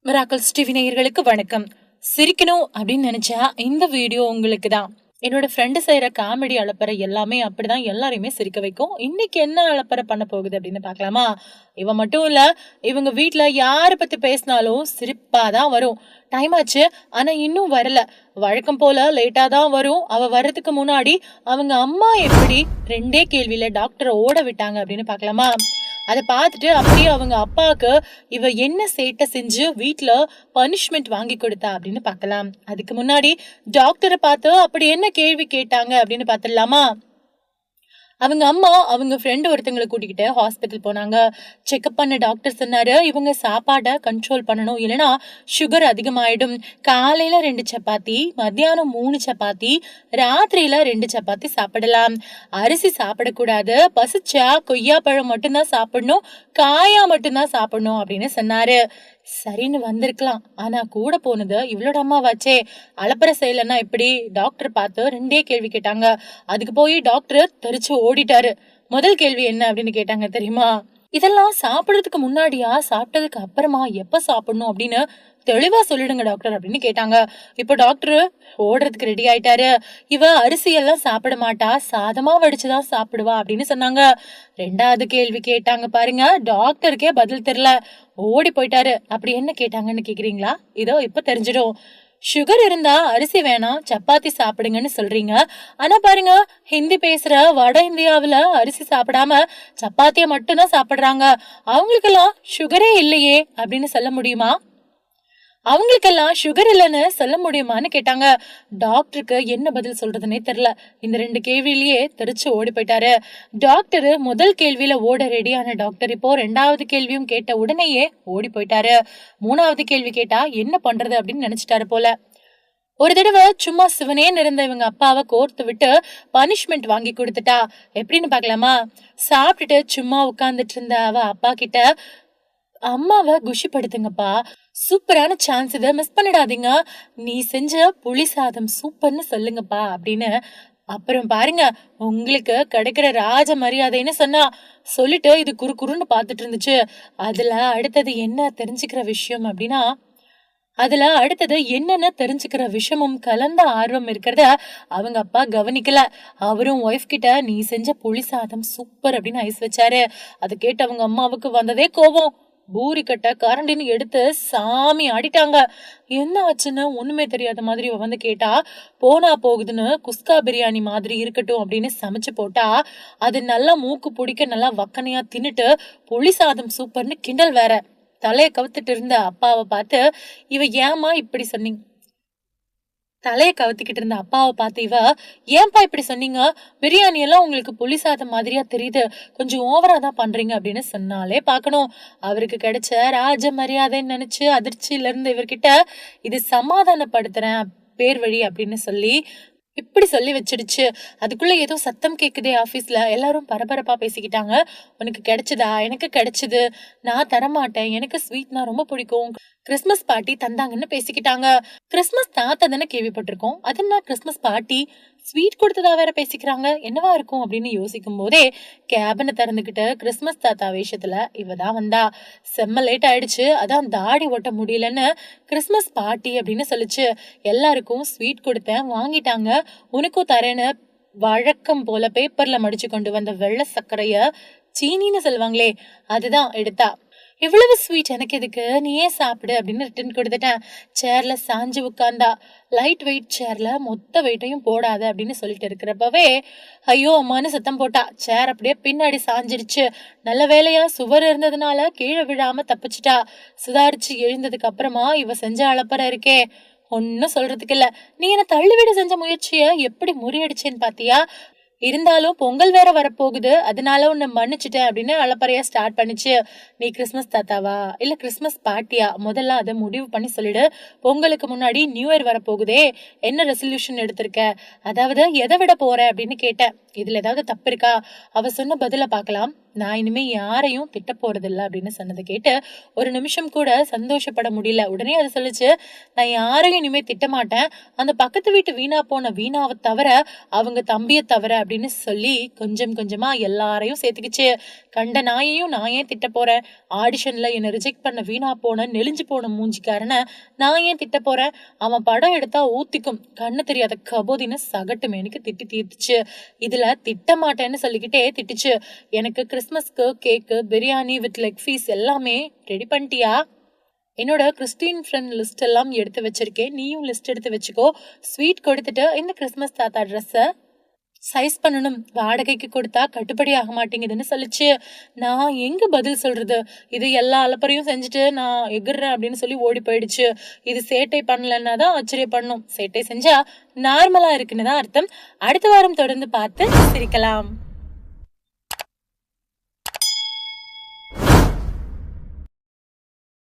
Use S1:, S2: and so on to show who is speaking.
S1: Miracles TV நேயர்களுக்கு வணக்கம். சிரிக்கணும் அப்படின்னு நினைச்சா இந்த வீடியோ உங்களுக்கு தான். என்னோட ஃப்ரெண்டு செய்யற காமெடி அலப்பறை எல்லாமே அப்படிதான் எல்லாரையுமே சிரிக்க வைக்கும். இன்னைக்கு என்ன அலப்பறை பண்ண போகுது அப்படின்னு பாக்கலாமா? இவன் மட்டும் இல்ல, இவங்க வீட்டுல யாரை பத்தி பேசினாலும் சிரிப்பாதான் வரும். டைம் ஆச்சு, ஆனா இன்னும் வரல. வழக்கம் போல லேட்டா தான் வரும். அவ வர்றதுக்கு முன்னாடி அவங்க அம்மா எப்படி 2 கேள்வியில டாக்டரை ஓட விட்டாங்க அப்படின்னு பாக்கலாமா? அதை பார்த்துட்டு அப்படியே அவங்க அப்பாவுக்கு இவ என்ன சேட்டை செஞ்சு வீட்டுல பனிஷ்மெண்ட் வாங்கி கொடுத்தா அப்படின்னு பார்க்கலாம். அதுக்கு முன்னாடி டாக்டரை பார்த்து அப்படி என்ன கேள்வி கேட்டாங்க அப்படின்னு பார்த்துடலாமா? அவங்க அம்மா அவங்க ஃப்ரெண்டு ஒருத்தங்களை கூட்டிக்கிட்டு ஹாஸ்பிட்டல் போனாங்க. செக்அப் பண்ண டாக்டர் சொன்னாரு, இவங்க சாப்பாடை கண்ட்ரோல் பண்ணணும், இல்லைன்னா சுகர் அதிகமாயிடும். காலையில 2 சப்பாத்தி, மத்தியானம் 3 சப்பாத்தி, ராத்திரியில 2 சப்பாத்தி சாப்பிடலாம். அரிசி சாப்பிடக்கூடாது, பசிச்சா கொய்யாப்பழம் மட்டும்தான் சாப்பிடணும், காயா மட்டும்தான் சாப்பிடணும் அப்படின்னு சொன்னாரு. சரின்னு வந்திருக்கலாம், ஆனா கூட போனது இவளோட அம்மாவாச்சே. அலப்பறை செய்யலன்னா எப்படி? டாக்டர் பார்த்து 2 கேள்வி கேட்டாங்க. அதுக்கு போய் டாக்டர் தெரிச்சு ஓடிட்டாரு. முதல் கேள்வி என்ன அப்படின்னு கேட்டாங்க தெரியுமா? இதெல்லாம் சாப்பிடறதுக்கு முன்னாடியா சாப்பிட்டதுக்கு அப்புறமா எப்ப சாப்பிடணும் அப்படின்னு தெளிவா சொல்லிடுங்க டாக்டர் அப்படின்னு கேட்டாங்க. இப்ப டாக்டர் ஓடுறதுக்கு ரெடி ஆயிட்டாரு. இவ அரிசி எல்லாம் சாப்பிட மாட்டா, சாதமா வடிச்சுதான் சாப்பிடுவா அப்படின்னு சொன்னாங்க. 2வது கேள்வி கேட்டாங்க பாருங்க, டாக்டருக்கே பதில் தெரியல, ஓடி போயிட்டாரு. அப்படி என்ன கேட்டாங்கன்னு கேக்குறீங்களா? இதோ இப்ப தெரிஞ்சிடும். சுகர் இருந்தா அரிசி வேணாம், சப்பாத்தி சாப்பிடுங்கன்னு சொல்றீங்க. ஆனா பாருங்க, ஹிந்தி பேசுற வட இந்தியாவுல அரிசி சாப்பிடாம சப்பாத்திய மட்டும்தான் சாப்பிடுறாங்க. அவங்களுக்கெல்லாம் சுகரே இல்லையே அப்படின்னு சொல்ல முடியுமா? அவங்களுக்கெல்லாம் சுகர் இல்லைன்னு சொல்ல முடியுமான்னு கேட்டாங்க. டாக்டருக்கு என்ன பதில் சொல்றதுன்னே தெரியல. இந்த 2 கேள்வியிலேயே தெரிச்சு ஓடி போயிட்டாரு. டாக்டர் முதல் கேள்வியில ஓட ரெடியான டாக்டர் இப்போ 2வது கேள்வியும் கேட்ட உடனேயே ஓடி போயிட்டாரு. 3வது கேள்வி கேட்டா என்ன பண்றது அப்படின்னு நினைச்சிட்டாரு போல. ஒரு தடவை சும்மா சிவனே இருந்த இவங்க அப்பாவை கோர்த்து விட்டு பனிஷ்மெண்ட் வாங்கி கொடுத்துட்டா. எப்படின்னு பாக்கலாமா? சாப்பிட்டுட்டு சும்மா உட்கார்ந்துட்டு இருந்த அவ அப்பா கிட்ட, அம்மாவை குஷிப்படுத்துங்கப்பா, சூப்பரான சான்ஸ், இதை மிஸ் பண்ணிடாதீங்க, நீ செஞ்ச புளி சாதம் சூப்பர்னு சொல்லுங்கப்பா அப்படின்னு. அப்புறம் பாருங்க, உங்களுக்கு கிடைக்கிற ராஜ மரியாதைன்னு சொன்னா. சொல்லிட்டு இது குறுன்னு பாத்துட்டு இருந்துச்சு. அதுல அடுத்தது என்ன தெரிஞ்சுக்கிற விஷயம் அப்படின்னா, என்னன்னு தெரிஞ்சுக்கிற விஷயமும் கலந்த ஆர்வம் இருக்கிறத அவங்க அப்பா கவனிக்கல. அவரும் ஒய்ஃப் கிட்ட, நீ செஞ்ச புளி சாதம் சூப்பர் அப்படின்னு ஐஸ் வச்சாரு. அதை கேட்டு அவங்க அம்மாவுக்கு வந்ததே கோபம். பூரி கட்ட கரண்டின்னு எடுத்து சாமி ஆடிட்டாங்க. என்ன ஆச்சுன்னு ஒண்ணுமே தெரியாத மாதிரி வந்து கேட்டா, போனா போகுதுன்னு குஸ்கா பிரியாணி மாதிரி இருக்கட்டும் அப்படின்னு சமைச்சு போட்டா, அது நல்லா மூக்கு பிடிக்க நல்லா வக்கனையா தின்னுட்டு புளி சாதம் சூப்பர்னு கிண்டல் வேற. தலைய கவுத்துட்டு இருந்த அப்பாவை பார்த்து இவ ஏமா இப்படி சொன்னீங்க? தலைய கவுத்திக்கிட்டு இருந்த அப்பாவை பார்த்து இவ, ஏன்பா இப்படி சொன்னீங்க? பிரியாணி எல்லாம் உங்களுக்கு புளி சாதம் மாதிரியா தெரியுது, கொஞ்சம் ஓவரா தான் பண்றீங்க அப்படின்னு சொன்னாலே பாக்கணும். அவருக்கு கிடைச்ச ராஜ மரியாதைன்னு நினைச்சு அதிர்ச்சியில இருந்து இவர்கிட்ட, இது சமாதானப்படுத்துறேன் பேர் வழி அப்படின்னு சொல்லி இப்படி சொல்லி வச்சிடுச்சு. அதுக்குள்ள ஏதோ சத்தம் கேக்குதே ஆபீஸ்ல. எல்லாரும் பரபரப்பா பேசிக்கிட்டாங்க. உனக்கு கிடைச்சதா? எனக்கு கிடைச்சது, நான் தரமாட்டேன், எனக்கு ஸ்வீட்னா ரொம்ப பிடிக்கும், கிறிஸ்துமஸ் பார்ட்டி தந்தாங்கன்னு பேசிக்கிட்டாங்க. கிறிஸ்துமஸ் தாத்தா தானே கேள்விப்பட்டிருக்கோம், அது என்ன கிறிஸ்துமஸ் பார்ட்டி? ஸ்வீட் கொடுத்ததா வேற பேசிக்கிறாங்க, என்னவா இருக்கும் அப்படின்னு யோசிக்கும் போதே கேபினை திறந்துகிட்டு கிறிஸ்துமஸ் தாத்தா வேஷத்துல இவதான் வந்தா. செம்ம லேட் ஆயிடுச்சு, அதான் தாடி ஒட்ட முடியலன்னு கிறிஸ்துமஸ் பார்ட்டி அப்படின்னு சொல்லிச்சு. எல்லாருக்கும் ஸ்வீட் கொடுத்தேன், வாங்கிட்டாங்க, உனக்கும் தரேன்னு வழக்கம் போல பேப்பர்ல மடிச்சு கொண்டு வந்த வெள்ளை சர்க்கரைய, சீனின்னு சொல்லுவாங்களே, அதுதான் எடுத்தா. இவ்வளவு ஸ்வீட் எனக்கு எதுக்கு, நீயே சாப்பிடு அப்படின்னு ரிட்டர்ன் கொடுத்துட்டேன். சேர்ல சாஞ்சு உட்கார்ந்தா. லைட் வெயிட் சேர்ல மொத்த வெயிட்டையும் போடாத அப்படின்னு சொல்லிட்டு இருக்கிறப்பவே ஐயோ அம்மான்னு சத்தம் போட்டா. சேர் அப்படியே பின்னாடி சாஞ்சிருச்சு. நல்ல வேலையா சுவர் இருந்ததுனால கீழே விழாம தப்பிச்சுட்டா. சுதாரிச்சு எழுந்ததுக்கு அப்புறமா இவ செஞ்ச அலப்பறை இருக்கே, ஒன்னும் சொல்றதுக்கு இல்ல. நீ என்ன தள்ளிவிட செஞ்ச முயற்சிய எப்படி முறியடிச்சேன்னு பாத்தியா? இருந்தாலும் பொங்கல் வேற வரப்போகுது, அதனால உன்னை மன்னிச்சுட்டேன் அப்படின்னு அலப்பறையா ஸ்டார்ட் பண்ணிச்சு. நீ கிறிஸ்துமஸ் தாத்தாவா இல்ல கிறிஸ்துமஸ் பார்ட்டியா? முதல்ல அதை முடிவு பண்ணி சொல்லிடு. பொங்கலுக்கு முன்னாடி நியூ இயர் வரப்போகுதே, என்ன ரெசல்யூஷன் எடுத்திருக்க, அதாவது எதை விட போற அப்படின்னு கேட்டேன். இதுல ஏதாவது தப்பு இருக்கா? அவ சொன்ன பதில பார்க்கலாம். நான் இனிமே யாரையும் திட்ட போறதில்ல அப்படின்னு சொன்னதை கேட்டு ஒரு நிமிஷம் கூட சந்தோஷப்பட முடியல. உடனே அது சொல்லுச்சு, நான் யாரையும் இனிமே திட்ட மாட்டேன். அந்த பக்கத்து வீட்டு வீணா போன வீணாவை தவிர, அவங்க தம்பிய தவிர அப்படின்னு சொல்லி கொஞ்சம் கொஞ்சமா எல்லாரையும் சேர்த்துக்கிச்சு. கண்ட நாயையும் நான் ஏன் திட்ட போறேன்? ஆடிஷன்ல என்னை ரிஜெக்ட் பண்ண வீணா போன நெளிஞ்சு போன மூஞ்சிக்காரனை நான் ஏன் திட்ட போறேன்? அவன் படம் எடுத்தா ஊத்திக்கும், கண்ணு தெரியாத கபோதின்னு சகட்டு மேனிக்கு திட்டி தீர்த்துச்சு. இதுல திட்ட மாட்டேன்னு சொல்லிக்கிட்டே திட்டுச்சு. எனக்கு கிறிஸ்மஸ்க்கு கேக்கு, பிரியாணி வித் லெக் பீஸ் எல்லாமே ரெடி பண்ணிட்டியா? என்னோட கிறிஸ்டின் ஃப்ரெண்ட் லிஸ்ட் எல்லாம் எடுத்து வச்சிருக்கேன், நீயும் லிஸ்ட் எடுத்து வச்சுக்கோ. ஸ்வீட் கொடுத்துட்டு இந்த கிறிஸ்மஸ் தாத்தா ட்ரெஸ்ஸை சைஸ் பண்ணணும், வாடகைக்கு கொடுத்தா கட்டுப்படி ஆக மாட்டேங்குதுன்னு சொல்லிச்சு. நான் எங்க பதில் சொல்றது? இது எல்லா அலப்பறையும் செஞ்சுட்டு நான் எகுறேன் அப்படின்னு சொல்லி ஓடி போயிடுச்சு. இது சேட்டை பண்ணலன்னா தான் ஆச்சரியப்படணும், சேட்டை செஞ்சா நார்மலா இருக்குன்னு தான் அர்த்தம். அடுத்த வாரம் தொடர்ந்து பார்த்து சிரிக்கலாம்.